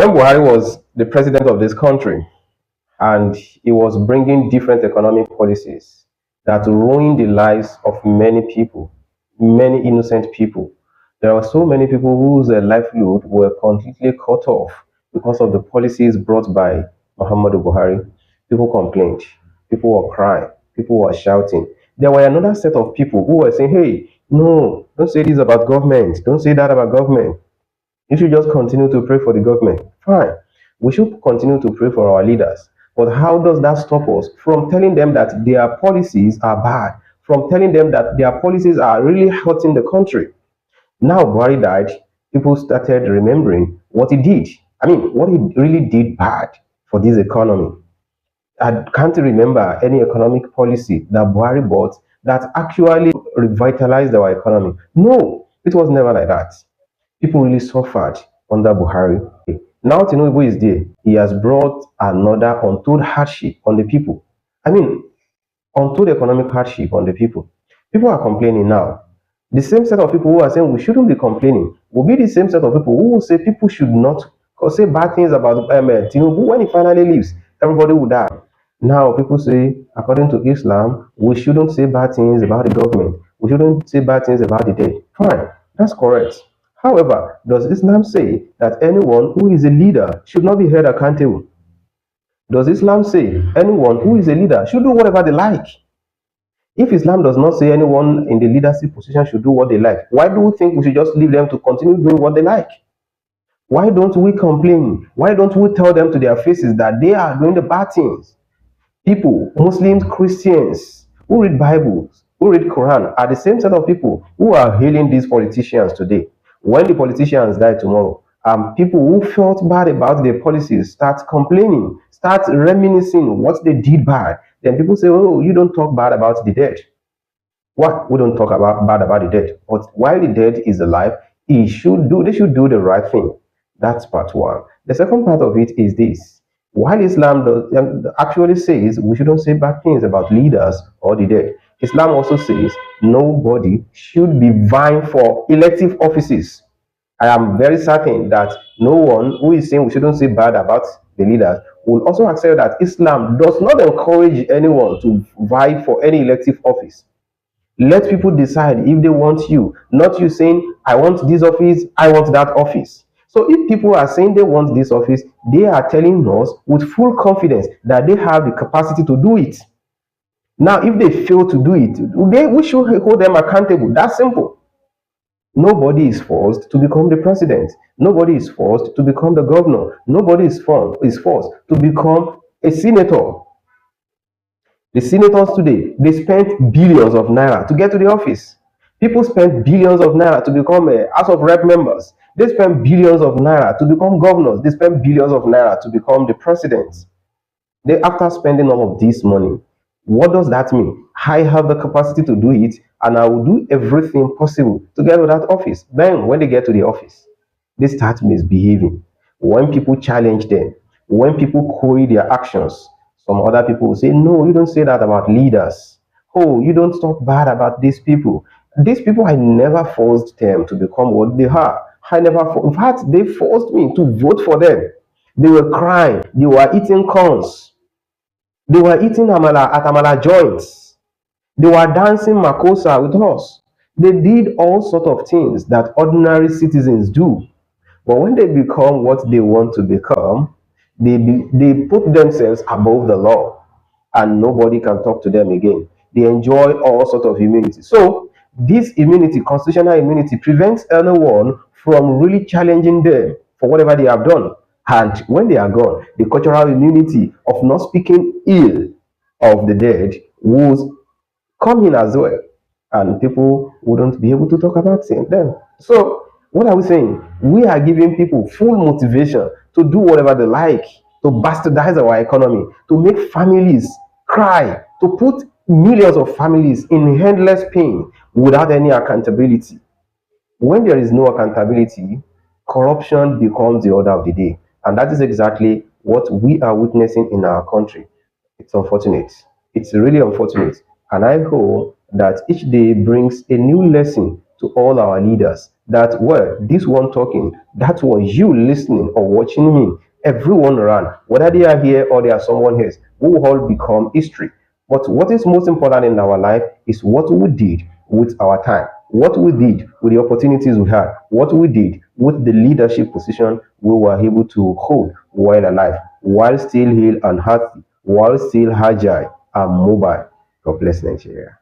When Buhari was the president of this country and he was bringing different economic policies that ruined the lives of many people, many innocent people. There are so many people whose livelihood were completely cut off because of the policies brought by Muhammadu Buhari. People complained, people were crying, people were shouting. There were another set of people who were saying, hey, no, don't say this about government, don't say that about government. You should just continue to pray for the government. Fine. We should continue to pray for our leaders. But how does that stop us from telling them that their policies are bad, from telling them that their policies are really hurting the country? Now Buhari died, people started remembering what he did. I mean, what he really did bad for this economy. I can't remember any economic policy that Buhari bought that actually revitalized our economy. No, it was never like that. People really suffered under Buhari. Now Tinubu is there. He has brought another untold hardship on the people. I mean, untold economic hardship on the people. People are complaining now. The same set of people who are saying we shouldn't be complaining will be the same set of people who will say people should not say bad things about Tinubu. When he finally leaves, everybody will die. Now people say, according to Islam, we shouldn't say bad things about the government. We shouldn't say bad things about the dead. Fine, that's correct. However, does Islam say that anyone who is a leader should not be held accountable? Does Islam say anyone who is a leader should do whatever they like? If Islam does not say anyone in the leadership position should do what they like, why do we think we should just leave them to continue doing what they like? Why don't we complain? Why don't we tell them to their faces that they are doing the bad things? People, Muslims, Christians, who read Bibles, who read Quran, are the same set of people who are hailing these politicians today. When the politicians die tomorrow, people who felt bad about their policies start complaining, start reminiscing what they did bad. Then people say, oh, you don't talk bad about the dead. What? We don't talk bad about the dead. But while the dead is alive, they should do the right thing. That's part one. The second part of it is this. While Islam actually says we shouldn't say bad things about leaders or the dead, Islam also says nobody should be vying for elective offices. I am very certain that no one who is saying we shouldn't say bad about the leaders will also accept that Islam does not encourage anyone to vie for any elective office. Let people decide if they want you, not you saying, I want this office, I want that office. So if people are saying they want this office, they are telling us with full confidence that they have the capacity to do it. Now, if they fail to do it, we should hold them accountable. That's simple. Nobody is forced to become the president. Nobody is forced to become the governor. Nobody is forced to become a senator. The senators today, they spent billions of naira to get to the office. People spend billions of naira to become House of Rep members. They spend billions of naira to become governors. They spend billions of naira to become the presidents. After spending all of this money, what does that mean? I have the capacity to do it, and I will do everything possible to get to that office. Then, when they get to the office, they start misbehaving. When people challenge them, when people query their actions, some other people will say, no, you don't say that about leaders. Oh, you don't talk bad about these people. These people, I never forced them to become what they are. In fact, they forced me to vote for them. They were crying. They were eating corns. They were eating amala at amala joints. They were dancing makosa with us. They did all sorts of things that ordinary citizens do. But when they become what they want to become, they put themselves above the law, and nobody can talk to them again. They enjoy all sorts of immunity. So this immunity, constitutional immunity, prevents anyone from really challenging them for whatever they have done. And when they are gone, the cultural immunity of not speaking ill of the dead will come in as well, and people wouldn't be able to talk about them. So what are we saying? We are giving people full motivation to do whatever they like, to bastardize our economy, to make families cry, to put millions of families in endless pain without any accountability. When there is no accountability, corruption becomes the order of the day. And that is exactly what we are witnessing in our country. It's unfortunate. It's really unfortunate. And I hope that each day brings a new lesson to all our leaders that, well, this one talking, that was you listening or watching me. Everyone ran, whether they are here or they are someone else. We will all become history. But what is most important in our life is what we did with our time, what we did with the opportunities we had, what we did with the leadership position we were able to hold while alive, while still hale and healthy, while still agile and mobile. God bless Nigeria.